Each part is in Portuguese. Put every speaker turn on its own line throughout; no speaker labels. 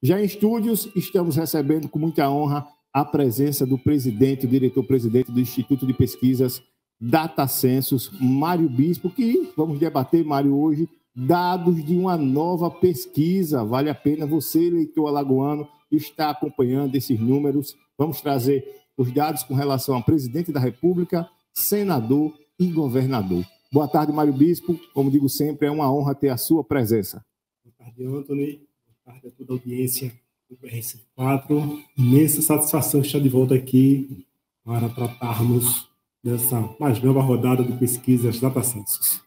Já em estúdios, estamos recebendo com muita honra a presença do presidente, o diretor-presidente do Instituto de Pesquisas Data Census, Mário Bispo, que vamos debater, Mário, hoje, dados de uma nova pesquisa. Vale a pena você, eleitor alagoano, estar acompanhando esses números. Vamos trazer os dados com relação ao presidente da República, senador e governador. Boa tarde, Mário Bispo. Como digo sempre, é uma honra ter a sua presença.
Boa tarde, Antony. Boa tarde a toda a audiência do BR-4. Imensa satisfação estar de volta aqui para tratarmos dessa mais nova rodada de pesquisas Data Census.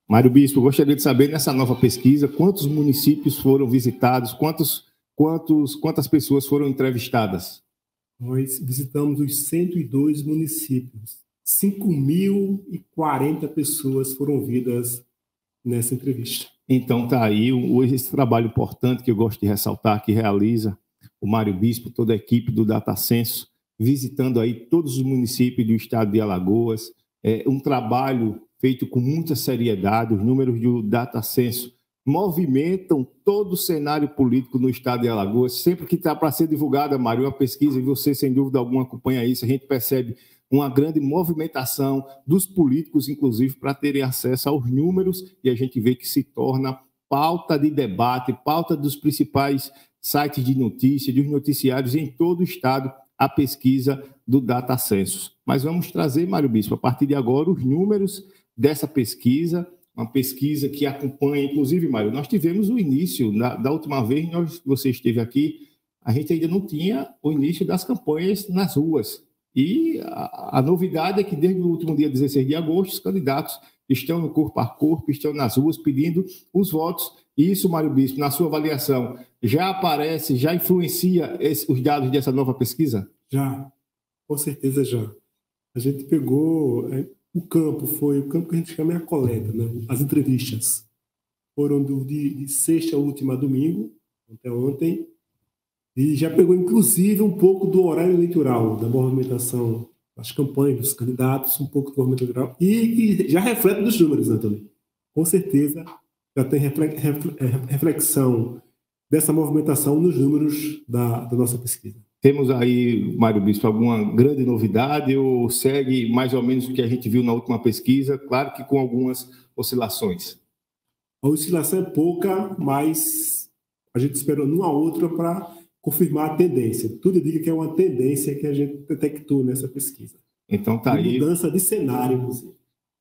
Mário Bispo, gostaria de saber, nessa nova pesquisa, quantos municípios foram visitados, quantas pessoas foram entrevistadas?
Nós visitamos os 102 municípios. 5.040 pessoas foram ouvidas nessa entrevista.
Então, está aí esse trabalho importante que eu gosto de ressaltar, que realiza o Mário Bispo, toda a equipe do Data Census, visitando aí todos os municípios do estado de Alagoas. É um trabalho feito com muita seriedade. Os números do Data Census movimentam todo o cenário político no estado de Alagoas. Sempre que está para ser divulgada, Mário, uma pesquisa, e você, sem dúvida alguma, acompanha isso, a gente percebe uma grande movimentação dos políticos, inclusive, para terem acesso aos números, e a gente vê que se torna pauta de debate, pauta dos principais sites de notícia, dos noticiários em todo o estado, a pesquisa do Data Census. Mas vamos trazer, Mário Bispo, a partir de agora, os números dessa pesquisa, uma pesquisa que acompanha, inclusive, Mário, nós tivemos o início, da última vez que você esteve aqui, a gente ainda não tinha o início das campanhas nas ruas. E a novidade é que desde o último dia 16 de agosto, os candidatos estão no corpo a corpo, estão nas ruas pedindo os votos. E isso, Mário Bispo, na sua avaliação, já aparece, já influencia os dados dessa nova pesquisa?
Já, com certeza já. A gente pegou o campo que a gente chama a coleta, né? As entrevistas. Foram de sexta a última domingo, até ontem. E já pegou, inclusive, um pouco do horário eleitoral, da movimentação, das campanhas dos candidatos, um pouco do movimento eleitoral, e já reflete nos números, Antônio. Com certeza, já tem reflexão dessa movimentação nos números da nossa pesquisa.
Temos aí, Mário Bispo, alguma grande novidade ou segue mais ou menos o que a gente viu na última pesquisa, claro que com algumas oscilações?
A oscilação é pouca, mas a gente esperou numa outra para confirmar a tendência. Tudo indica que é uma tendência que a gente detectou nessa pesquisa.
Então tá aí.
Mudança de cenário, inclusive.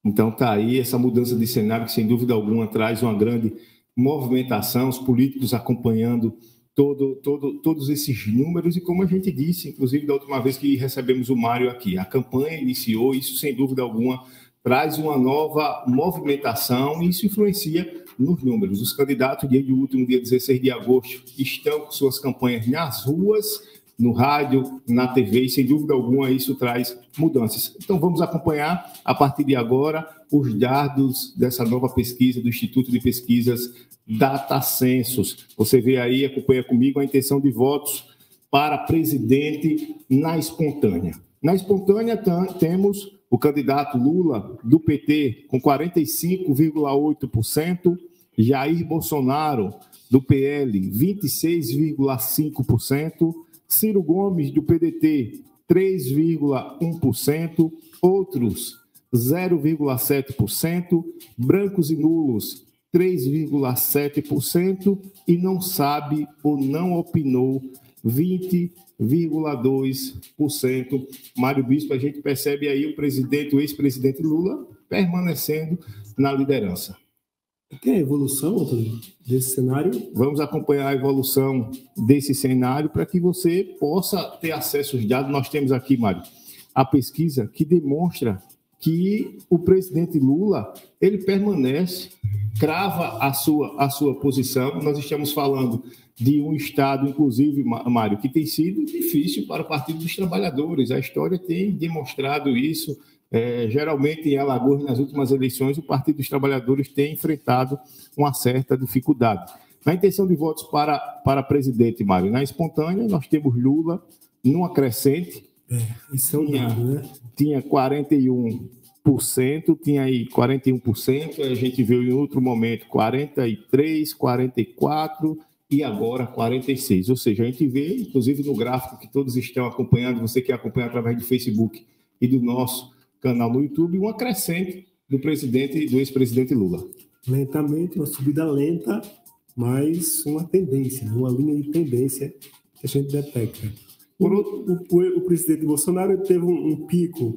Então tá aí essa mudança de cenário que, sem dúvida alguma, traz uma grande movimentação, os políticos acompanhando todos esses números e, como a gente disse, inclusive da última vez que recebemos o Mário aqui, a campanha iniciou, isso sem dúvida alguma traz uma nova movimentação e isso influencia nos números. Os candidatos, desde o último dia 16 de agosto, estão com suas campanhas nas ruas, no rádio, na TV, e sem dúvida alguma isso traz mudanças. Então vamos acompanhar, a partir de agora, os dados dessa nova pesquisa do Instituto de Pesquisas Data Census. Você vê aí, acompanha comigo a intenção de votos para presidente na espontânea. Na espontânea temos o candidato Lula, do PT, com 45,8%, Jair Bolsonaro, do PL, 26,5%, Ciro Gomes, do PDT, 3,1%, outros 0,7%, brancos e nulos 3,7% e não sabe ou não opinou 20,2%. Mário Bispo, a gente percebe aí o ex-presidente Lula permanecendo na liderança.
Tem a evolução, Antônio, desse cenário?
Vamos acompanhar a evolução desse cenário para que você possa ter acesso aos dados. Nós temos aqui, Mário, a pesquisa que demonstra que o presidente Lula, ele permanece, crava a sua posição. Nós estamos falando de um estado, inclusive, Mário, que tem sido difícil para o Partido dos Trabalhadores. A história tem demonstrado isso. Geralmente, em Alagoas, nas últimas eleições, o Partido dos Trabalhadores tem enfrentado uma certa dificuldade. Na intenção de votos para presidente, Mário, na espontânea, nós temos Lula numa crescente.
Isso é um dado, né?
Tinha 41%, tinha aí 41%, a gente viu em outro momento 43%, 44%, e agora 46. Ou seja, a gente vê, inclusive no gráfico que todos estão acompanhando, você que acompanha através do Facebook e do nosso canal no YouTube, uma crescente do ex-presidente Lula.
Lentamente, uma subida lenta, mas uma tendência, uma linha de tendência que a gente detecta. O presidente Bolsonaro teve um pico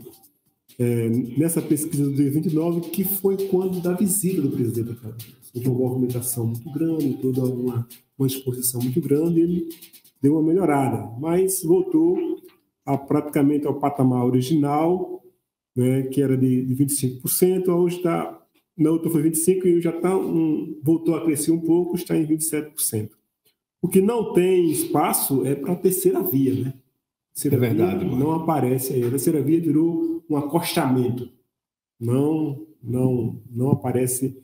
nessa pesquisa de 2029, que foi quando da visita do presidente. Houve uma movimentação muito grande, toda uma exposição muito grande, ele deu uma melhorada, mas voltou praticamente ao patamar original, né, que era de 25%, hoje está, na outra foi 25% e já voltou a crescer um pouco, está em 27%. O que não tem espaço é para a terceira via, né? Terceira
verdade,
via não aparece aí. A terceira via virou um acostamento. Não aparece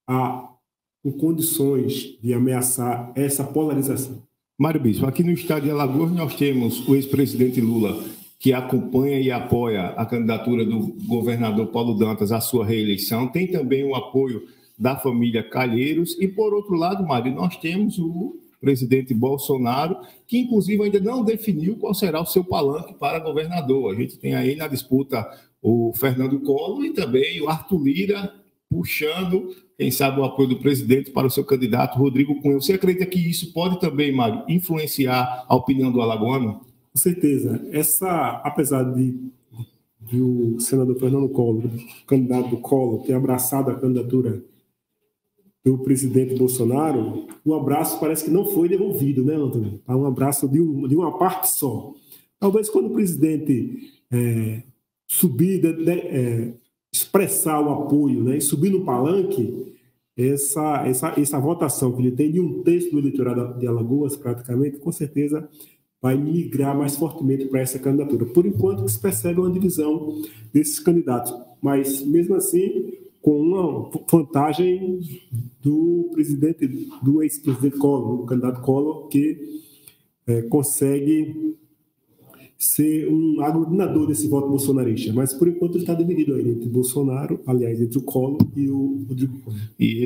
com condições de ameaçar essa polarização.
Mário Bispo, aqui no estado de Alagoas nós temos o ex-presidente Lula, que acompanha e apoia a candidatura do governador Paulo Dantas à sua reeleição. Tem também o apoio da família Calheiros. E, por outro lado, Mário, nós temos o presidente Bolsonaro, que inclusive ainda não definiu qual será o seu palanque para governador. A gente tem aí na disputa o Fernando Collor e também o Arthur Lira puxando, quem sabe, o apoio do presidente para o seu candidato Rodrigo Cunha. Você acredita que isso pode também, Mário, influenciar a opinião do alagoano?
Com certeza. Apesar de o senador Fernando Collor, o candidato do Collor, ter abraçado a candidatura do presidente Bolsonaro, o abraço parece que não foi devolvido, né, Antônio? É um abraço de uma parte só. Talvez quando o presidente subir, expressar o apoio, né, e subir no palanque, essa votação que ele tem de 1/3 do eleitorado de Alagoas, praticamente, com certeza vai migrar mais fortemente para essa candidatura. Por enquanto, se percebe uma divisão desses candidatos, mas, mesmo assim, com uma vantagem do ex-presidente Collor, o candidato Collor, que consegue ser um aglutinador desse voto bolsonarista. Mas, por enquanto, ele está dividido aí entre Bolsonaro, aliás, entre o Collor e o Rodrigo Cunha.
E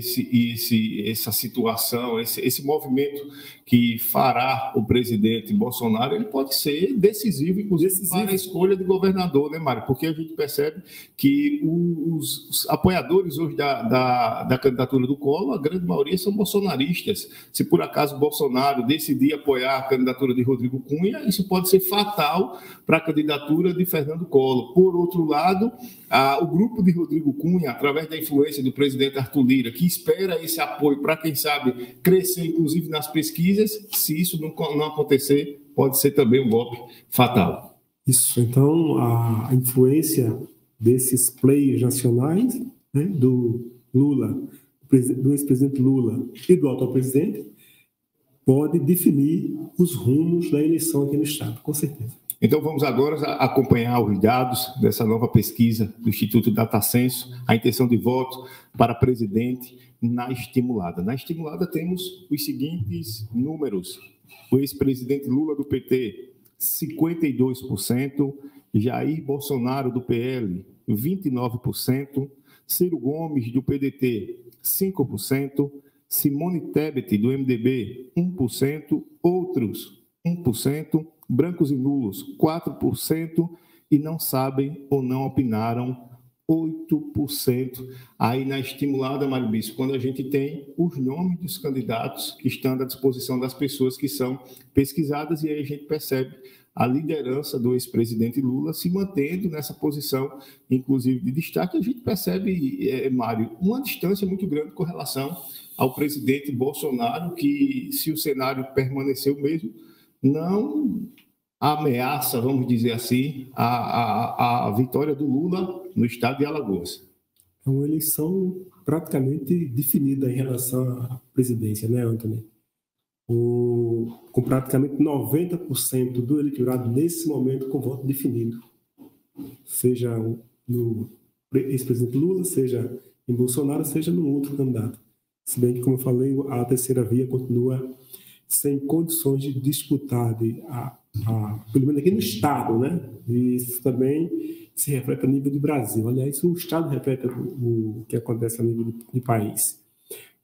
essa situação, esse movimento que fará o presidente Bolsonaro, ele pode ser decisivo, inclusive, para a escolha de governador, né, Mário? Porque a gente percebe que os apoiadores hoje da candidatura do Collor, a grande maioria são bolsonaristas. Se por acaso Bolsonaro decidir apoiar a candidatura de Rodrigo Cunha, isso pode ser fatal para a candidatura de Fernando Collor. Por outro lado, o grupo de Rodrigo Cunha, através da influência do presidente Arthur Lira, que espera esse apoio para, quem sabe, crescer, inclusive nas pesquisas, se isso não acontecer, pode ser também um golpe fatal.
Isso, então, a influência desses players nacionais, né, do Lula, do ex-presidente Lula e do atual presidente, pode definir os rumos da eleição aqui no estado, com certeza.
Então, vamos agora acompanhar os dados dessa nova pesquisa do Instituto Datacenso, a intenção de voto para presidente na estimulada. Na estimulada temos os seguintes números. O ex-presidente Lula, do PT, 52%, Jair Bolsonaro, do PL, 29%, Ciro Gomes, do PDT, 5%, Simone Tebet, do MDB, 1%, outros, 1%, brancos e nulos, 4%, e não sabem ou não opinaram, 8%. Aí na estimulada, Mário Bispo, quando a gente tem os nomes dos candidatos que estão à disposição das pessoas que são pesquisadas, e aí a gente percebe a liderança do ex-presidente Lula se mantendo nessa posição, inclusive de destaque. A gente percebe, Mário, uma distância muito grande com relação ao presidente Bolsonaro, que, se o cenário permanecer o mesmo, não ameaça, vamos dizer assim, a vitória do Lula no estado de Alagoas.
É uma eleição praticamente definida em relação à presidência, né, Antônio? Com praticamente 90% do eleitorado nesse momento com voto definido, seja no ex-presidente Lula, seja em Bolsonaro, seja no outro candidato. Se bem que, como eu falei, a terceira via continua sem condições de disputar, pelo menos aqui no Estado, né? E isso também se reflete a nível do Brasil. Aliás, o Estado reflete o que acontece a nível de país.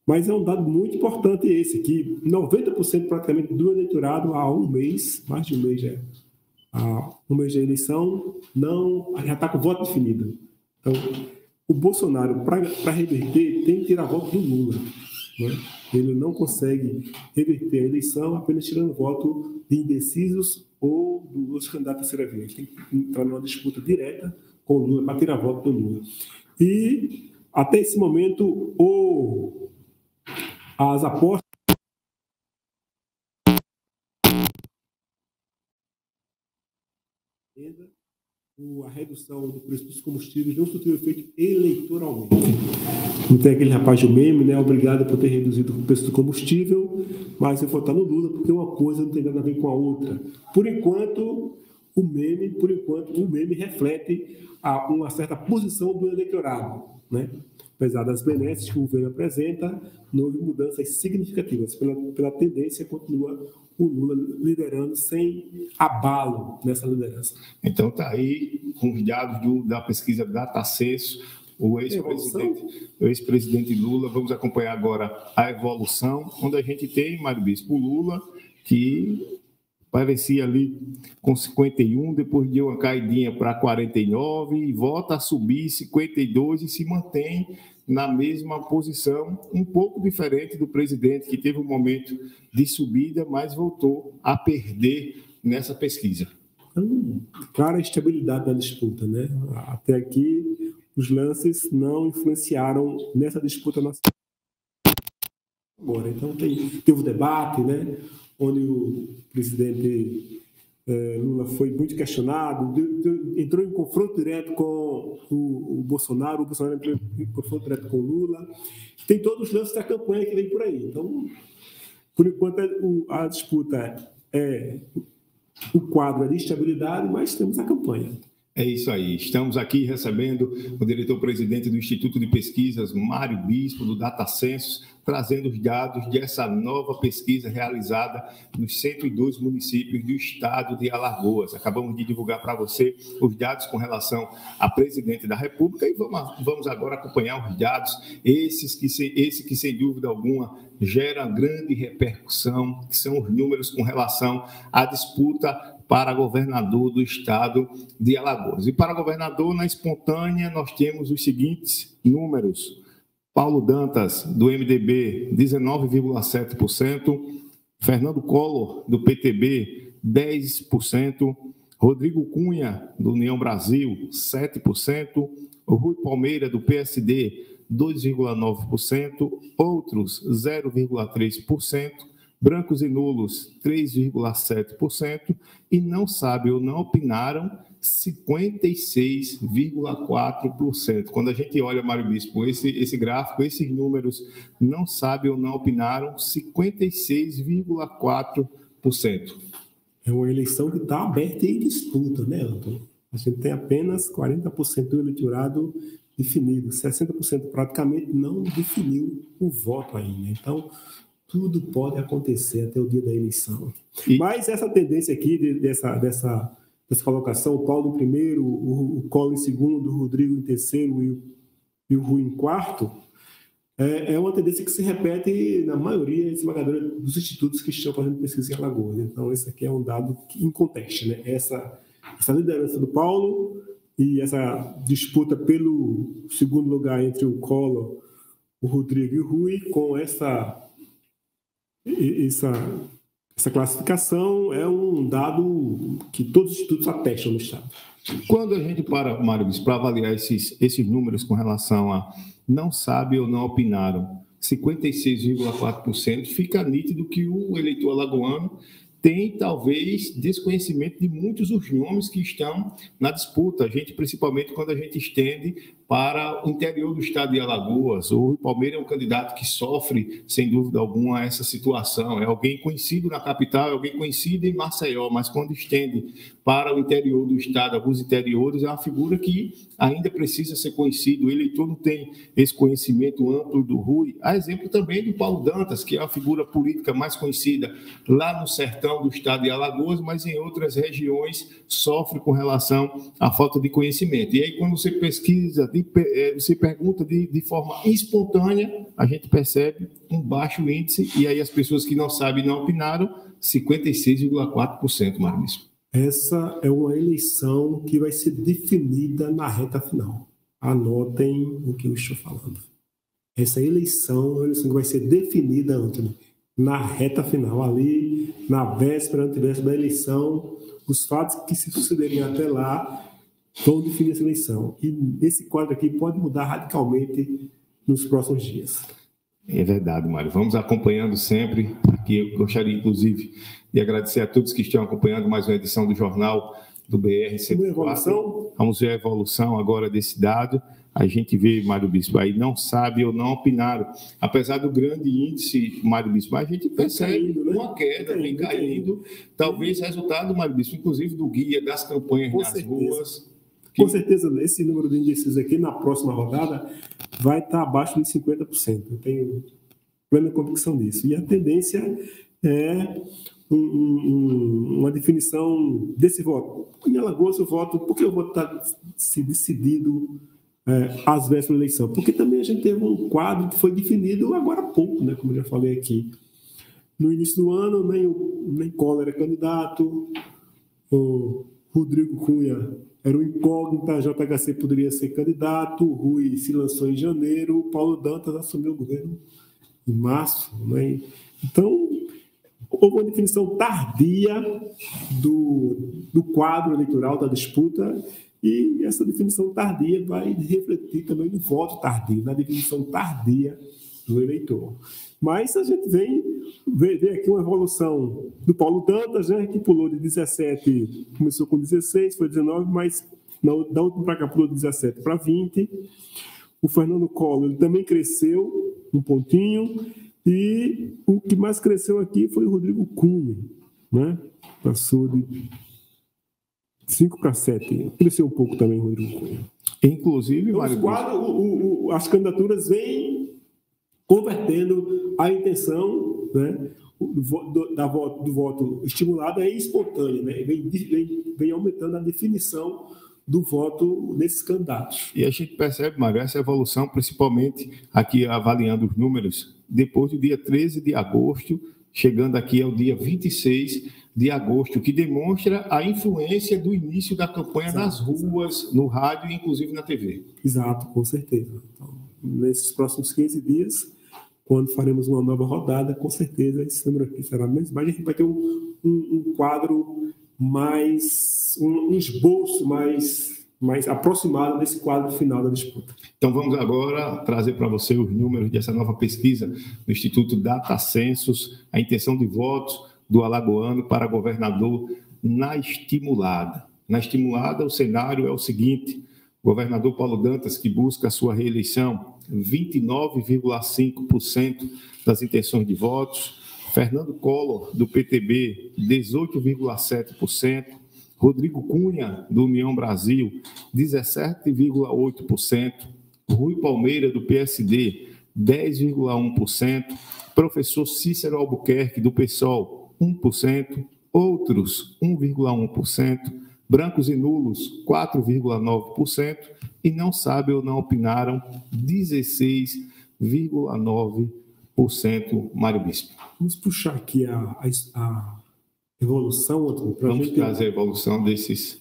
Mas é um dado muito importante esse, que 90% praticamente do eleitorado há um mês, mais de um mês já, há um mês da eleição, já está com o voto definido. Então, o Bolsonaro, para reverter, tem que tirar voto do Lula. Né? Ele não consegue reverter a eleição apenas tirando voto de indecisos ou dos candidatos a terceira via. Ele tem que entrar numa disputa direta com o Lula para tirar voto do Lula. E, até esse momento, as apostas a redução do preço dos combustíveis não surtiu efeito eleitoralmente. Não tem aquele rapaz do meme, né? Obrigado por ter reduzido o preço do combustível, mas eu vou votar no Lula porque uma coisa não tem nada a ver com a outra. Por enquanto, o meme reflete uma certa posição do eleitorado, né? Apesar das benesses que o governo apresenta, não houve mudanças significativas. Pela tendência, continua o Lula liderando sem abalo nessa liderança.
Então, está aí com os dados da pesquisa DataCenso, o ex-presidente Lula. Vamos acompanhar agora a evolução, onde a gente tem, Mário Bispo, o Lula, que parecia ali com 51, depois deu uma caidinha para 49 e volta a subir 52 e se mantém na mesma posição, um pouco diferente do presidente, que teve um momento de subida, mas voltou a perder nessa pesquisa.
Clara estabilidade na disputa, né? Até aqui, os lances não influenciaram nessa disputa nacional. Agora, então, teve o debate, né? Onde o presidente Lula foi muito questionado, entrou em confronto direto com o Bolsonaro entrou em confronto direto com o Lula. Tem todos os lances da campanha que vem por aí. Então, por enquanto, a disputa o quadro de estabilidade, mas temos a campanha.
É isso aí. Estamos aqui recebendo o diretor-presidente do Instituto de Pesquisas, Mário Bispo, do DataCenso, trazendo os dados dessa nova pesquisa realizada nos 102 municípios do estado de Alagoas. Acabamos de divulgar para você os dados com relação a presidente da República e vamos agora acompanhar os dados, esse que sem dúvida alguma gera grande repercussão, que são os números com relação à disputa para governador do estado de Alagoas. E para governador, na espontânea, nós temos os seguintes números. Paulo Dantas, do MDB, 19,7%. Fernando Collor, do PTB, 10%. Rodrigo Cunha, do União Brasil, 7%. O Rui Palmeira, do PSD, 2,9%. Outros, 0,3%. Brancos e nulos, 3,7%, e não sabe ou não opinaram, 56,4%. Quando a gente olha, Mário Bispo, esse gráfico, esses números, não sabe ou não opinaram, 56,4%.
É uma eleição que está aberta e em disputa, né, Antônio? A gente tem apenas 40% do eleitorado definido, 60% praticamente não definiu o voto ainda. Então, tudo pode acontecer até o dia da eleição. Mas essa tendência aqui, dessa colocação, o Paulo em primeiro, o Collor em segundo, o Rodrigo em terceiro e o Rui em quarto, é uma tendência que se repete na maioria esmagadora dos institutos que estão fazendo pesquisa em Alagoas. Então, esse aqui é um dado que inconteste, né? Essa liderança do Paulo e essa disputa pelo segundo lugar entre o Collor, o Rodrigo e o Rui, com essa classificação é um dado que todos os institutos atestam no estado.
Quando a gente para, Mário, para avaliar esses números com relação a não sabe ou não opinaram, 56,4%, fica nítido que o eleitor alagoano tem, talvez, desconhecimento de muitos dos nomes que estão na disputa. Principalmente quando a gente estende para o interior do estado de Alagoas. O Rui Palmeira é um candidato que sofre, sem dúvida alguma, essa situação. É alguém conhecido na capital, é alguém conhecido em Maceió, mas quando estende para o interior do estado, alguns interiores, é uma figura que ainda precisa ser conhecido. O eleitor não tem esse conhecimento amplo do Rui. Há exemplo também do Paulo Dantas, que é a figura política mais conhecida lá no sertão do estado de Alagoas, mas em outras regiões sofre com relação à falta de conhecimento. E aí, quando você pesquisa você pergunta de forma espontânea, a gente percebe um baixo índice, e aí as pessoas que não sabem não opinaram, 56,4%, Mário Bispo.
Essa é uma eleição que vai ser definida na reta final. Anotem o que eu estou falando. Essa eleição é uma eleição que vai ser definida, Antônio, na reta final, ali na véspera, antevéspera da eleição. Os fatos que se sucederem até lá vão definir essa eleição. E esse quadro aqui pode mudar radicalmente nos próximos dias.
É verdade, Mário. Vamos acompanhando sempre. Aqui eu gostaria, inclusive, de agradecer a todos que estão acompanhando mais uma edição do Jornal do BR-104. Vamos ver a evolução agora desse dado. A gente vê, Mário Bispo, aí não sabe ou não opinaram. Apesar do grande índice, Mário Bispo, a gente percebe uma queda, vem caindo. Talvez resultado, Mário Bispo, inclusive do guia das campanhas nas ruas.
Com certeza, esse número de índices aqui, na próxima rodada, vai estar abaixo de 50%. Eu tenho plena convicção disso. E a tendência é uma definição desse voto. Em Alagoas, o voto, por que o voto está se decidido às vésperas da eleição? Porque também a gente teve um quadro que foi definido agora há pouco, né, como eu já falei aqui. No início do ano, nem Collor era candidato, o Rodrigo Cunha era um incógnito, a JHC poderia ser candidato, o Rui se lançou em janeiro, o Paulo Dantas assumiu o governo em março. Né? Então, houve uma definição tardia do quadro eleitoral da disputa, e essa definição tardia vai refletir também no voto tardio, na definição tardia do eleitor. Mas a gente vê aqui uma evolução do Paulo Dantas, né, que pulou de 17, começou com 16, foi 19, mas da última para cá pulou de 17 para 20. O Fernando Collor ele também cresceu um pontinho, e o que mais cresceu aqui foi o Rodrigo Cunha, né? Passou de 5 para 7. Cresceu um pouco também o Rodrigo Cunha.
Inclusive,
então, as candidaturas vêm convertendo a intenção, né, do voto estimulado é espontânea, né? Vem aumentando a definição do voto nesses candidatos.
E a gente percebe, Mário, essa evolução, principalmente aqui avaliando os números, depois do dia 13 de agosto, chegando aqui ao dia 26 de agosto, que demonstra a influência do início da campanha nas ruas, no rádio e inclusive na TV.
Exato, com certeza. Então, nesses próximos 15 dias, quando faremos uma nova rodada, com certeza esse número aqui será mais, mas a gente vai ter um quadro mais, um esboço mais aproximado desse quadro final da disputa.
Então vamos agora trazer para você os números dessa nova pesquisa do Instituto Data Census, a intenção de votos do alagoano para governador na estimulada. Na estimulada, o cenário é o seguinte: governador Paulo Dantas, que busca a sua reeleição, 29,5% das intenções de votos. Fernando Collor, do PTB, 18,7%. Rodrigo Cunha, do União Brasil, 17,8%. Rui Palmeira, do PSD, 10,1%. Professor Cícero Albuquerque, do PSOL, 1%. Outros, 1,1%. Brancos e nulos, 4,9%. E não sabe ou não opinaram, 16,9%, Mário Bispo.
Vamos puxar aqui a evolução, Antônio.
Vamos trazer a evolução desses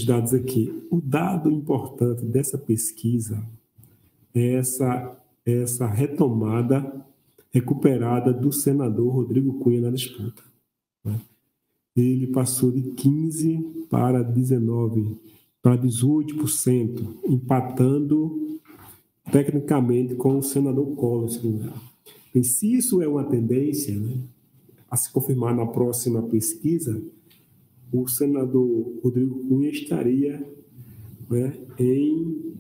dados aqui. O dado importante dessa pesquisa é essa retomada, recuperada do senador Rodrigo Cunha na disputa. Né? Ele passou de 15% para 19%, para 18%, empatando tecnicamente com o senador Collor. E se isso é uma tendência, né, a se confirmar na próxima pesquisa, o senador Rodrigo Cunha estaria, né, em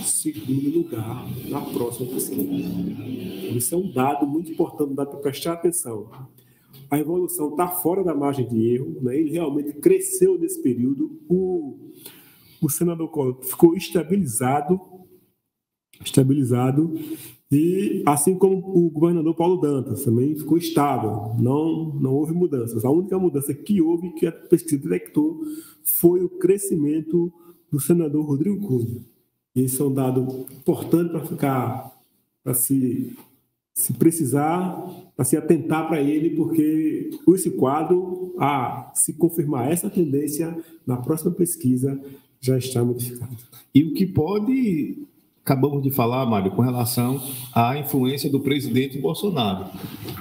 segundo lugar na próxima pesquisa. Isso é um dado muito importante, um dado para prestar atenção. A evolução está fora da margem de erro, né? Ele realmente cresceu nesse período. O senador Collor ficou estabilizado, e assim como o governador Paulo Dantas também ficou estável, não houve mudanças. A única mudança que houve, que a pesquisa detectou, foi o crescimento do senador Rodrigo Cunha. Esse é um dado importante para se precisar, para se atentar para ele, porque esse quadro, se confirmar essa tendência, na próxima pesquisa já está modificado.
E o que pode, acabamos de falar, Mário, com relação à influência do presidente Bolsonaro.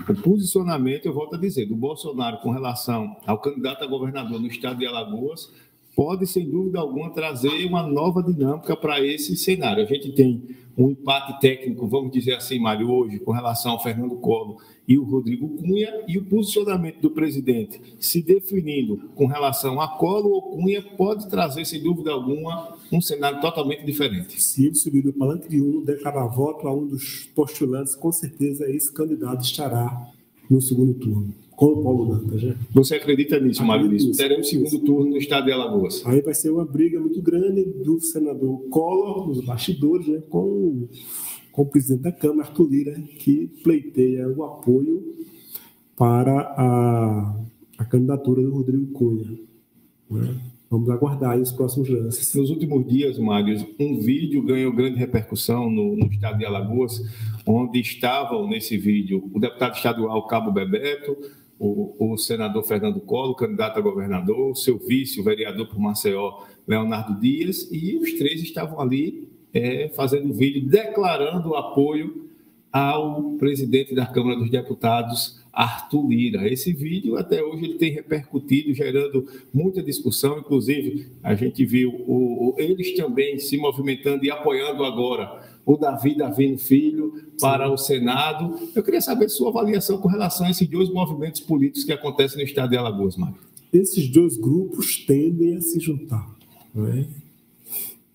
O posicionamento, eu volto a dizer, do Bolsonaro com relação ao candidato a governador no estado de Alagoas, pode, sem dúvida alguma, trazer uma nova dinâmica para esse cenário. A gente tem um empate técnico, vamos dizer assim, Mário, hoje, com relação ao Fernando Collor e o Rodrigo Cunha, e o posicionamento do presidente se definindo com relação a Collor ou Cunha pode trazer, sem dúvida alguma, um cenário totalmente diferente.
Se ele subir do palanque de declarar voto a um dos postulantes, com certeza esse candidato estará no segundo turno, com o Paulo Dantas. Né?
Você acredita nisso, Mário? Teremos segundo turno no estado de Alagoas.
Aí vai ser uma briga muito grande do senador Collor, nos bastidores, né, com o presidente da Câmara, Arthur Lira, que pleiteia o apoio para a candidatura do Rodrigo Cunha. Né? Vamos aguardar aí os próximos lances.
Nos últimos dias, Mário, um vídeo ganhou grande repercussão no estado de Alagoas, onde estavam nesse vídeo o deputado estadual Cabo Bebeto, o senador Fernando Collor, candidato a governador, o seu vice, o vereador por Maceió, Leonardo Dias, e os três estavam ali fazendo um vídeo declarando apoio ao presidente da Câmara dos Deputados, Arthur Lira. Esse vídeo, até hoje, ele tem repercutido, gerando muita discussão. Inclusive, a gente viu eles também se movimentando e apoiando agora o Davi Davino Filho para o Senado. Eu queria saber sua avaliação com relação a esses dois movimentos políticos que acontecem no estado de Alagoas, Mário.
Esses dois grupos tendem a se juntar, não é?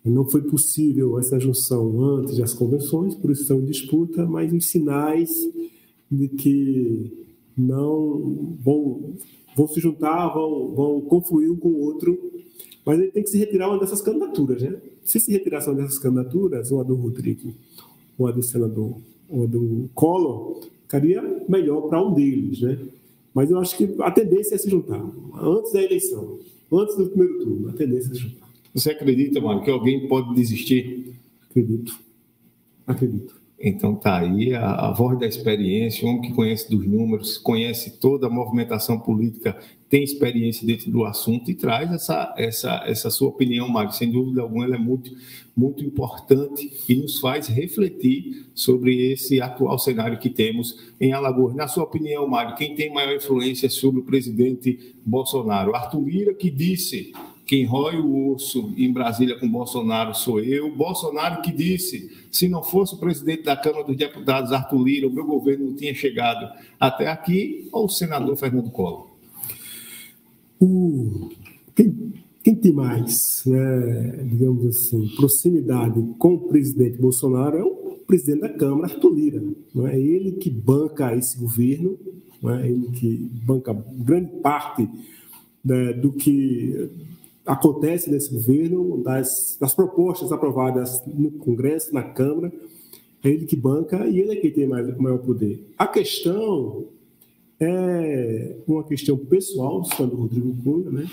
Não foi possível essa junção antes das convenções, por isso estão em disputa, mas os sinais de que não vão se juntar, vão confluir um com o outro, mas ele tem que se retirar uma dessas candidaturas. Né? Se retirasse uma dessas candidaturas, ou a do Rodrigo, ou a do senador, ou a do Collor, ficaria melhor para um deles. Né? Mas eu acho que a tendência é se juntar, antes da eleição, antes do primeiro turno, a tendência é se juntar.
Você acredita, Mário, que alguém pode desistir?
Acredito.
Então tá aí a voz da experiência, o homem que conhece dos números, conhece toda a movimentação política, tem experiência dentro do assunto e traz essa sua opinião, Mário. Sem dúvida alguma, ela é muito, muito importante e nos faz refletir sobre esse atual cenário que temos em Alagoas. Na sua opinião, Mário, quem tem maior influência sobre o presidente Bolsonaro? Arthur Lira, que disse: quem rói o osso em Brasília com Bolsonaro sou eu. Bolsonaro que disse: se não fosse o presidente da Câmara dos Deputados, Arthur Lira, o meu governo não tinha chegado até aqui. Ou o senador Fernando Collor?
Quem tem mais, digamos assim, proximidade com o presidente Bolsonaro é o presidente da Câmara, Arthur Lira. Não é ele que banca esse governo, não é ele que banca grande parte do que acontece nesse governo, das propostas aprovadas no Congresso, na Câmara, é ele que banca e ele é quem tem maior poder. A questão é uma questão pessoal do senador Rodrigo Cunha, né?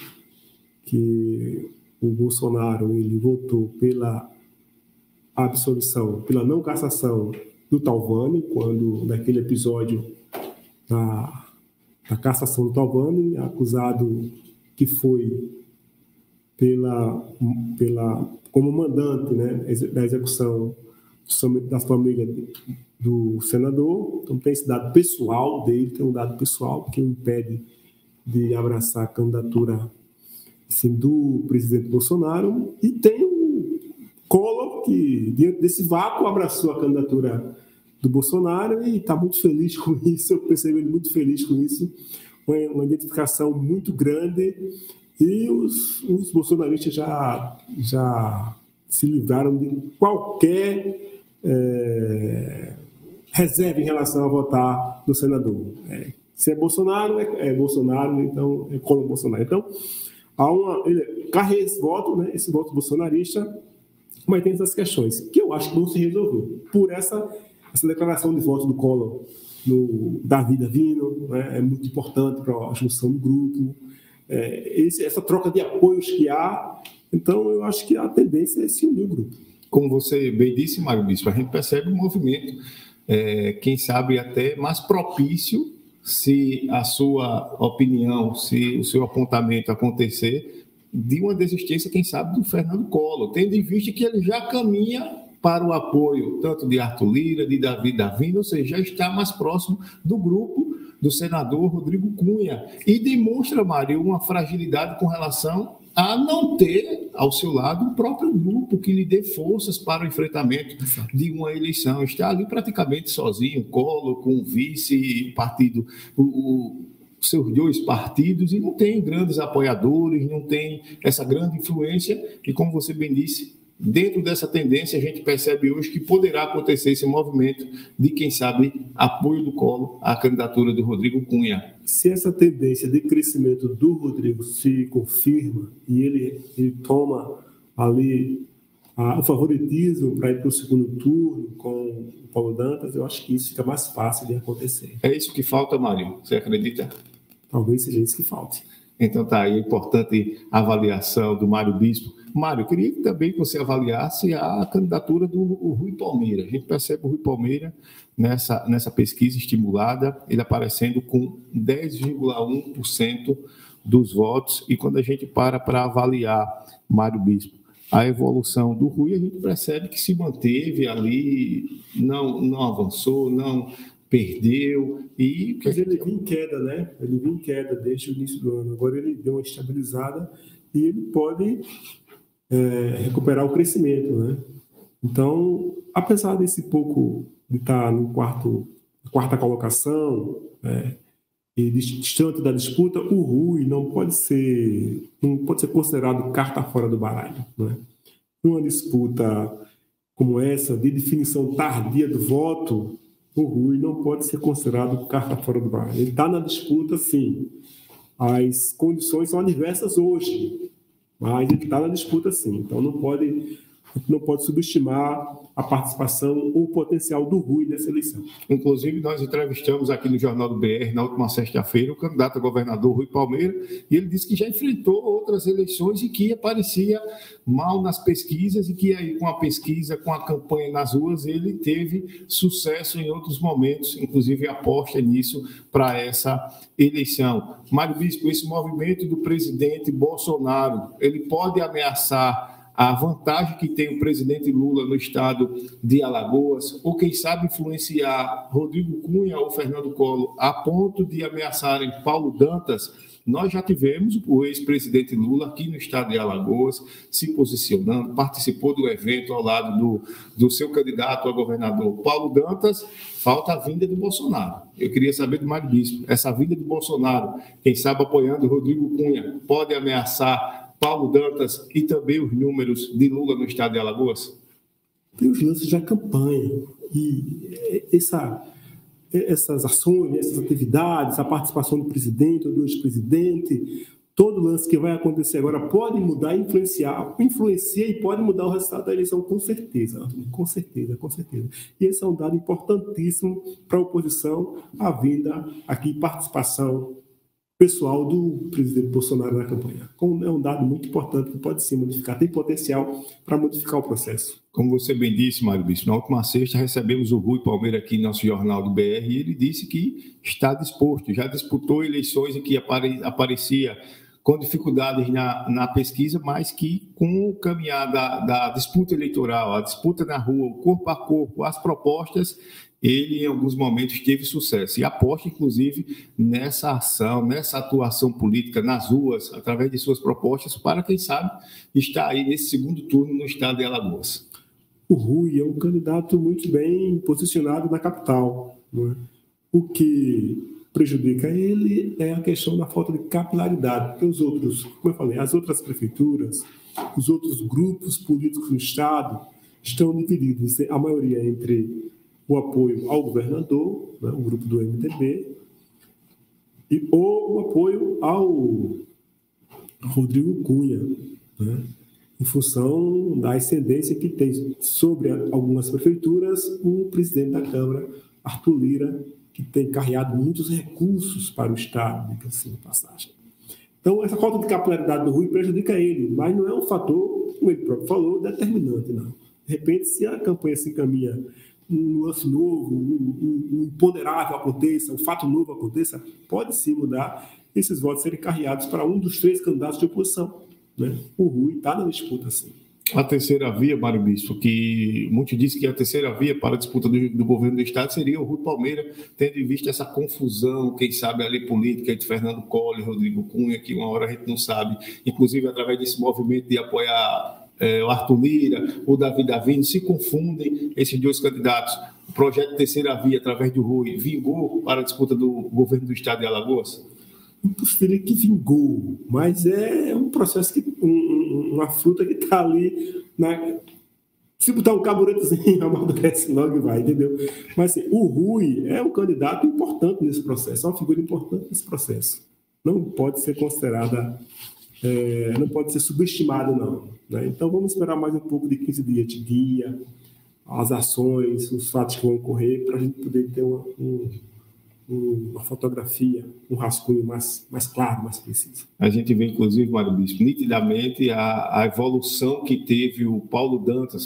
Que o Bolsonaro ele votou pela absolvição, pela não cassação do Talvani, quando naquele episódio da cassação do Talvani, acusado que foi como mandante, né, da execução da família do senador. Então tem esse dado pessoal dele, tem um dado pessoal que o impede de abraçar a candidatura assim, do presidente Bolsonaro, e tem o Collor que, diante desse vácuo, abraçou a candidatura do Bolsonaro e está muito feliz com isso. Eu percebo ele muito feliz com isso, uma identificação muito grande. E os bolsonaristas já se livraram de qualquer reserva em relação a votar no senador. Se é Bolsonaro, é Bolsonaro, então é Collor Bolsonaro. Então, ele carrega esse voto bolsonarista, mas tem essas questões que eu acho que vão se resolver por essa declaração de voto do Collor no Davi Davino, né, é muito importante para a junção do grupo. Essa troca de apoios que há, então eu acho que a tendência é se unir o grupo.
como você bem disse, Mário Bispo, a gente percebe um movimento, quem sabe até mais propício, se a sua opinião, se o seu apontamento acontecer, de uma desistência, quem sabe, do Fernando Collor, tendo em vista que ele já caminha para o apoio tanto de Arthur Lira, de Davi Davino, ou seja, já está mais próximo do grupo do senador Rodrigo Cunha, e demonstra, Mário, uma fragilidade com relação a não ter ao seu lado um próprio grupo que lhe dê forças para o enfrentamento de uma eleição. Está ali praticamente sozinho, Collor com o vice-partido, seus dois partidos, e não tem grandes apoiadores, não tem essa grande influência, e como você bem disse, dentro dessa tendência, a gente percebe hoje que poderá acontecer esse movimento de, quem sabe, apoio do Collor à candidatura do Rodrigo Cunha.
Se essa tendência de crescimento do Rodrigo se confirma e ele toma ali o favoritismo para ir para o segundo turno com o Paulo Dantas, eu acho que isso fica mais fácil de acontecer.
É isso que falta, Mário? Você acredita?
Talvez seja isso que falte.
Então tá aí a importante avaliação do Mário Bispo. Mário, eu queria também que você avaliasse a candidatura do Rui Palmeira. A gente percebe o Rui Palmeira nessa pesquisa estimulada, ele aparecendo com 10,1% dos votos, e quando a gente para avaliar, Mário Bispo, a evolução do Rui, a gente percebe que se manteve ali, não avançou, não perdeu.
Mas ele vinha em queda, né? Ele vinha em queda desde o início do ano. Agora ele deu uma estabilizada e ele pode recuperar o crescimento, né? Então, apesar desse pouco de estar no quarta colocação, e distante da disputa, o Rui não pode ser considerado carta fora do baralho, né? Numa disputa como essa, de definição tardia do voto, o Rui não pode ser considerado carta fora do baralho. Ele está na disputa, sim. As condições são adversas hoje, mas ele está na disputa, sim. Então não pode subestimar a participação ou o potencial do Rui nessa eleição.
Inclusive, nós entrevistamos aqui no Jornal do BR, na última sexta-feira, o candidato a governador Rui Palmeira, e ele disse que já enfrentou outras eleições e que aparecia mal nas pesquisas, e que aí com a pesquisa, com a campanha nas ruas, ele teve sucesso em outros momentos, inclusive aposta nisso para essa eleição. Mário Bispo, esse movimento do presidente Bolsonaro, ele pode ameaçar a vantagem que tem o presidente Lula no estado de Alagoas, ou quem sabe influenciar Rodrigo Cunha ou Fernando Collor a ponto de ameaçarem Paulo Dantas? Nós já tivemos o ex-presidente Lula aqui no estado de Alagoas se posicionando, participou do evento ao lado do seu candidato a governador Paulo Dantas. Falta a vinda de Bolsonaro. Eu queria saber do Mário Bispo, essa vinda de Bolsonaro, quem sabe apoiando Rodrigo Cunha, pode ameaçar Paulo Dantas e também os números de Lula no estado de Alagoas?
Tem os lances da campanha. E essas ações, essas atividades, a participação do presidente ou do ex-presidente, todo lance que vai acontecer agora pode mudar e influencia e pode mudar o resultado da eleição, com certeza. Com certeza, com certeza. E esse é um dado importantíssimo para a oposição, a vinda aqui, participação pessoal do presidente Bolsonaro na campanha. É um dado muito importante que pode sim modificar, tem potencial para modificar o processo.
Como você bem disse, Mário Bispo, na última sexta recebemos o Rui Palmeira aqui no nosso Jornal do BR e ele disse que está disposto, já disputou eleições em que aparecia com dificuldades na pesquisa, mas que com o caminhar da disputa eleitoral, a disputa na rua, o corpo a corpo, as propostas, ele, em alguns momentos, teve sucesso. E aposta, inclusive, nessa ação, nessa atuação política nas ruas, através de suas propostas, para, quem sabe, estar aí nesse segundo turno no estado de Alagoas.
O Rui é um candidato muito bem posicionado na capital, né? O que prejudica ele é a questão da falta de capilaridade, porque os outros, como eu falei, as outras prefeituras, os outros grupos políticos do estado estão divididos, a maioria entre o apoio ao governador, né, o grupo do MDB, ou o apoio ao Rodrigo Cunha, né, em função da ascendência que tem sobre algumas prefeituras o presidente da Câmara, Arthur Lira, que tem carreado muitos recursos para o Estado, assim, de passagem. Então, essa falta de capilaridade do Rui prejudica ele, mas não é um fator, como ele próprio falou, determinante, não. repente, se a campanha se encaminha, um lance novo, um imponderável aconteça, um fato novo aconteça, pode sim mudar esses votos serem carreados para um dos 3 candidatos de oposição, né? O Rui está na disputa, sim.
A terceira via, Mário Bispo, que muitos dizem que a terceira via para a disputa do governo do Estado seria o Rui Palmeira, tendo em vista essa confusão, quem sabe, ali política entre Fernando Collor e Rodrigo Cunha, que uma hora a gente não sabe, inclusive através desse movimento de apoiar o Arthur Lira, o Davi Davino, se confundem esses 2 candidatos. O projeto Terceira Via, através do Rui, vingou para a disputa do governo do Estado de Alagoas?
Impossível que vingou, mas é um processo, uma fruta que está ali, né? Se botar um carburantezinho, amadurece logo e vai, entendeu? Mas assim, o Rui é um candidato importante nesse processo, é uma figura importante nesse processo. Não pode ser considerada, não pode ser subestimado, não, né? Então vamos esperar mais um pouco de 15 dias de guia, as ações, os fatos que vão ocorrer, para a gente poder ter uma fotografia, um rascunho mais claro, mais preciso.
A gente vê, inclusive, Mário Bispo, nitidamente a evolução que teve o Paulo Dantas,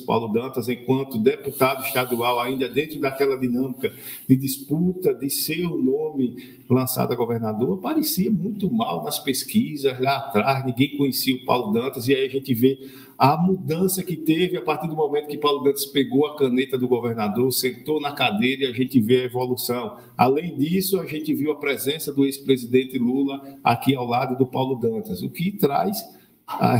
enquanto deputado estadual, ainda dentro daquela dinâmica de disputa de seu nome lançado a governador, aparecia muito mal nas pesquisas, lá atrás, ninguém conhecia o Paulo Dantas, e aí a gente vê a mudança que teve a partir do momento que Paulo Dantas pegou a caneta do governador, sentou na cadeira e a gente vê a evolução. Além disso, a gente viu a presença do ex-presidente Lula aqui ao lado do Paulo Dantas, o que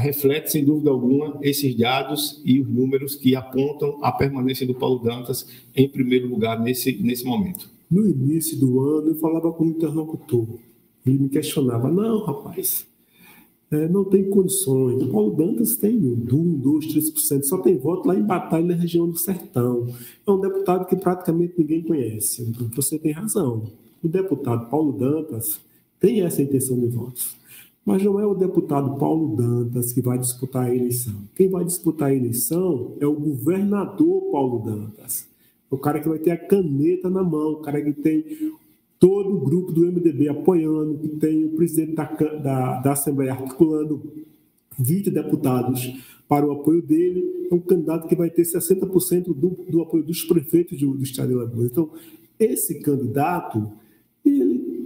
reflete, sem dúvida alguma, esses dados e os números que apontam a permanência do Paulo Dantas em primeiro lugar nesse momento.
No início do ano, eu falava com o interlocutor, ele me questionava, não, rapaz, não tem condições. O Paulo Dantas tem 1, 2, 3%, só tem voto lá em Batalha, na região do Sertão. É um deputado que praticamente ninguém conhece. Então, você tem razão. O deputado Paulo Dantas tem essa intenção de votos. Mas não é o deputado Paulo Dantas que vai disputar a eleição. Quem vai disputar a eleição é o governador Paulo Dantas. O cara que vai ter a caneta na mão, o cara que tem todo o grupo do MDB apoiando, que tem o presidente da Assembleia articulando 20 deputados para o apoio dele, é um candidato que vai ter 60% do apoio dos prefeitos do estado de Alagoas. Então, esse candidato,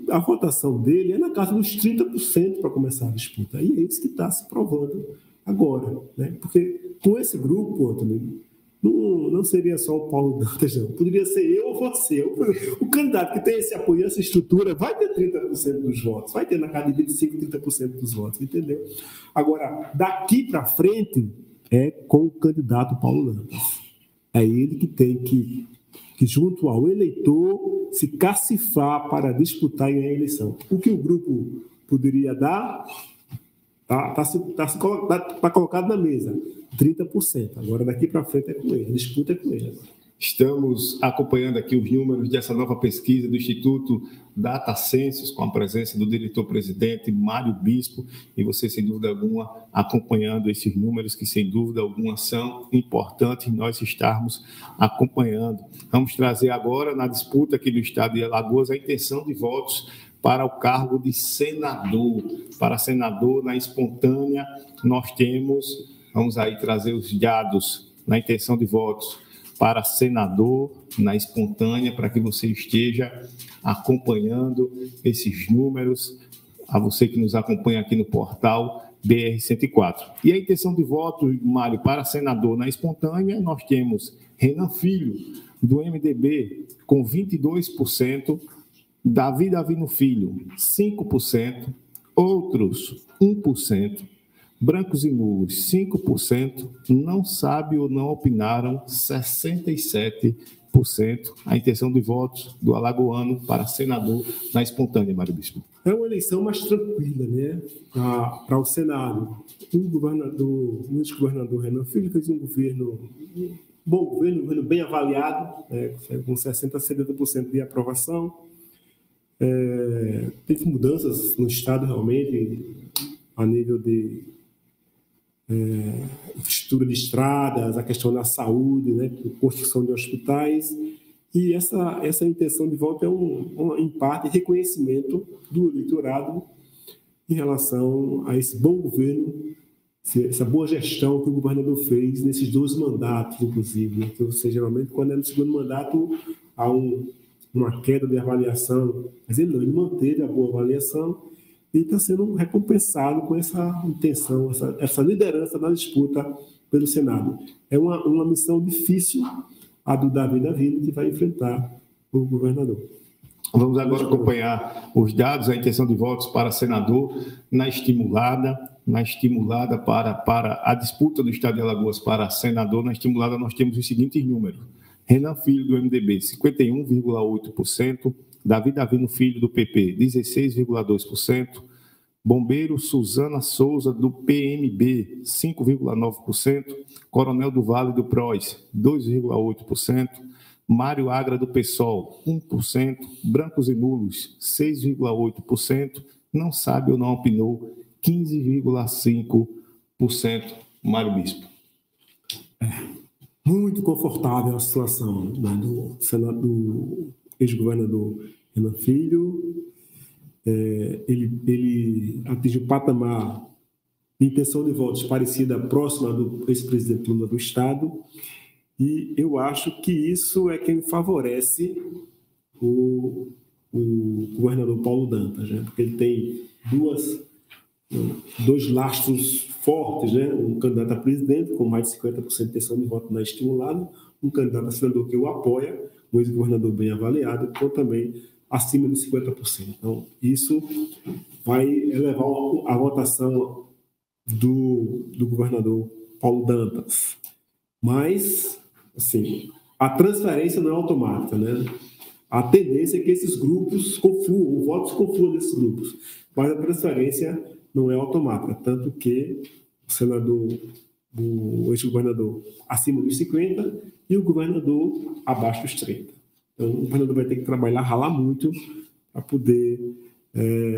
a votação dele é na casa dos 30% para começar a disputa. E é isso que está se provando agora, né? Porque com esse grupo, Antônio, não seria só o Paulo Dantas, não. Poderia ser eu ou você. O candidato que tem esse apoio, essa estrutura, vai ter 30% dos votos, vai ter na casa de 25%, 30% dos votos, entendeu? Agora, daqui para frente, é com o candidato Paulo Dantas. É ele que tem que junto ao eleitor, se cacifar para disputar a eleição. O que o grupo poderia dar está colocado na mesa, 30%. Agora, daqui para frente é com ele, a disputa é com ele.
Estamos acompanhando aqui os números dessa nova pesquisa do Instituto Data Census, com a presença do diretor-presidente Mário Bispo, e você, sem dúvida alguma, acompanhando esses números que, sem dúvida alguma, são importantes nós estarmos acompanhando. Vamos trazer agora, na disputa aqui do estado de Alagoas, a intenção de votos para o cargo de senador. Para senador, na espontânea, nós temos, vamos aí trazer os dados na intenção de votos para senador, na espontânea, para que você esteja acompanhando esses números, a você que nos acompanha aqui no portal BR-104. E a intenção de voto, Mário, para senador na espontânea, nós temos Renan Filho, do MDB, com 22%, Davi Davino Filho, 5%, outros, 1%, brancos e nulos, 5%, não sabe ou não opinaram, 67%. A intenção de votos do alagoano para senador na espontânea, Mário Bispo.
É uma eleição mais tranquila, né? Para o Senado. O ex-governador Renan Filho fez um bom governo bem avaliado, com 60% a 70% de aprovação. Teve mudanças no estado realmente a nível de infraestrutura de estradas, a questão da saúde, né, construção de hospitais, e essa intenção de voto é em parte reconhecimento do eleitorado em relação a esse bom governo essa boa gestão que o governador fez nesses 2 mandatos, inclusive. Né? Ou seja, geralmente, quando é no segundo mandato, há uma queda de avaliação, mas ele manteve a boa avaliação e está sendo recompensado com essa intenção, essa liderança na disputa pelo Senado. É uma missão difícil, a do Davi Davino, que vai enfrentar o governador.
Vamos agora acompanhar os dados, a intenção de votos para senador na estimulada para a disputa do Estado de Alagoas para senador. Na estimulada nós temos os seguintes números: Renan Filho, do MDB, 51,8%, Davi Davino Filho, do PP, 16,2%, Bombeiro Suzana Souza, do PMB, 5,9%, Coronel do Vale, do PROS, 2,8%, Mário Agra, do PSOL, 1%, Brancos e Nulos, 6,8%, não sabe ou não opinou, 15,5%. Mário Bispo.
Muito confortável a situação, né, do ex-governador Renan Filho. Ele atingiu o patamar de intenção de votos parecida, próxima do ex-presidente Lula do Estado, e eu acho que isso é quem favorece o governador Paulo Dantas, né? Porque ele tem dois lastros fortes, né? Um candidato a presidente com mais de 50% de intenção de voto na estimulada, um candidato a senador que o apoia, um ex-governador bem avaliado, com também acima de 50%. Então, isso vai elevar a votação do governador Paulo Dantas. Mas, assim, a transferência não é automática, né? A tendência é que esses grupos confluam, o voto se conflua nesses grupos, mas a transferência não é automática, tanto que o ex-governador acima dos 50% e o governador abaixo dos 30%. Então, o governador vai ter que trabalhar, ralar muito para poder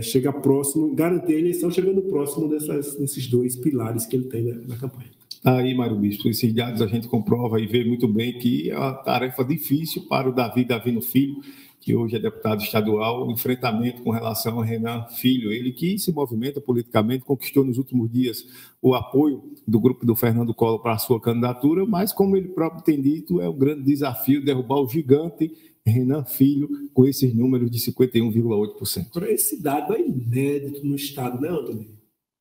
chegar próximo, garantir a eleição chegando próximo desses 2 pilares que ele tem na campanha.
Aí, Mário Bispo, esses dados a gente comprova e vê muito bem que é uma tarefa difícil para o Davi Davino Filho, que hoje é deputado estadual, o enfrentamento com relação a Renan Filho, ele que se movimenta politicamente, conquistou nos últimos dias o apoio do grupo do Fernando Collor para a sua candidatura, mas como ele próprio tem dito, é um grande desafio derrubar o gigante Renan Filho com esses números de 51,8%.
Esse dado é inédito no Estado, né, Antônio?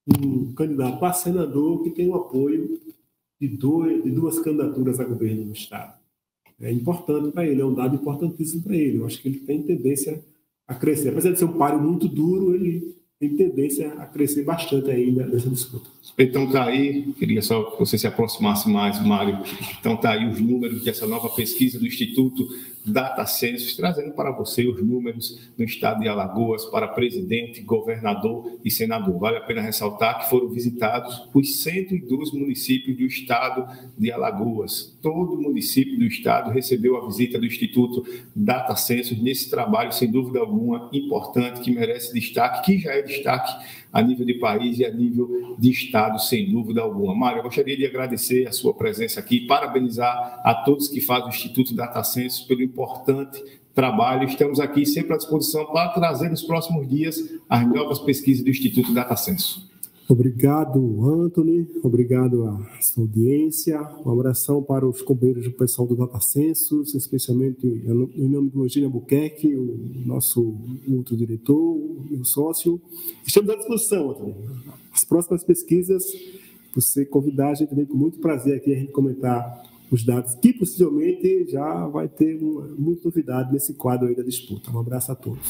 Um candidato a senador que tem o apoio de 2 candidaturas a governo no Estado. É importante para ele, é um dado importantíssimo para ele. Eu acho que ele tem tendência a crescer. Apesar de ser um páreo muito duro, ele tem tendência a crescer bastante ainda nessa disputa.
Então está aí, queria só que você se aproximasse mais, Mário. Então está aí os números dessa nova pesquisa do Instituto Data Census, trazendo para você os números no estado de Alagoas para presidente, governador e senador. Vale a pena ressaltar que foram visitados os 102 municípios do estado de Alagoas. Todo município do estado recebeu a visita do Instituto Data Census nesse trabalho, sem dúvida alguma, importante, que merece destaque, que já é destaque a nível de país e a nível de estado, sem dúvida alguma. Mário, eu gostaria de agradecer a sua presença aqui, parabenizar a todos que fazem o Instituto Data Census pelo importante trabalho. Estamos aqui sempre à disposição para trazer nos próximos dias as novas pesquisas do Instituto Data Census.
Obrigado, Antony. Obrigado à sua audiência. Uma oração para os companheiros do pessoal do Data Census, especialmente em nome do Eugênio Albuquerque, o nosso outro diretor, o meu sócio. Estamos à disposição, Antony. As próximas pesquisas, você convidar a gente também com muito prazer aqui a gente comentar os dados, que possivelmente já vai ter muita novidade nesse quadro aí da disputa. Um abraço a todos.